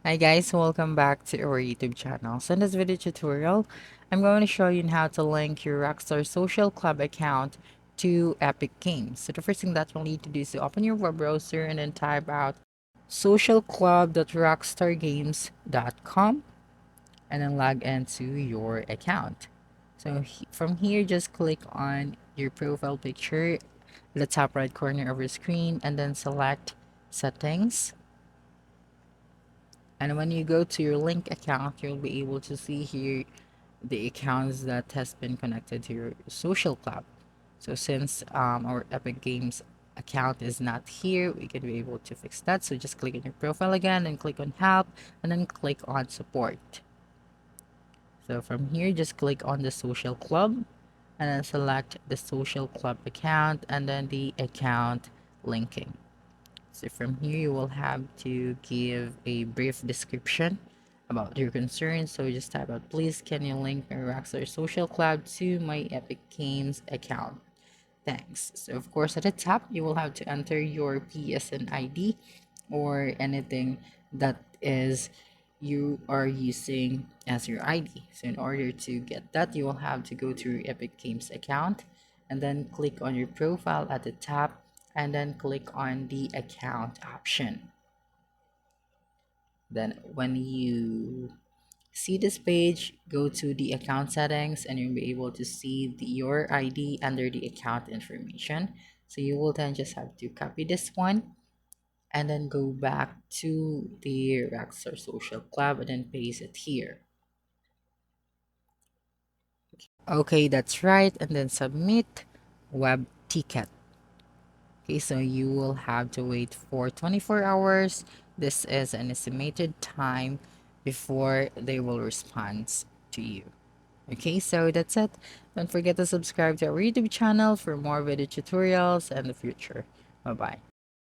Hi guys, welcome back to our YouTube channel. So in this video tutorial, I'm going to show you how to link your Rockstar Social Club account to Epic Games. So the first thing that you'll need to do is to open your web browser and then type out socialclub.rockstargames.com and then log into your account. So from here, just click on your profile picture at the top right corner of your screen and then select settings. And when you go to your link account, you'll be able to see here the accounts that has been connected to your social club. So since our Epic Games account is not here, we can be able to fix that. So just click on your profile again and click on help and then click on support. So from here, just click on the social club and then select the social club account and then the account linking. So from here, you will have to give a brief description about your concerns. So just type out, please, can you link my Rockstar Social Club to my Epic Games account? Thanks. So of course, at the top, you will have to enter your PSN ID or anything that is you are using as your ID. So in order to get that, you will have to go to your Epic Games account and then click on your profile at the top and then click on the account option. Then when you see this page, go to the account settings and you'll be able to see your ID under the account information. So you will then just have to copy this one and then go back to the Rockstar Social Club and then paste it here. Okay, that's right. And then submit web ticket. Okay, so you will have to wait for 24 hours. This is an estimated time before they will respond to you. Okay, so that's it. Don't forget to subscribe to our YouTube channel for more video tutorials in the future. Bye bye.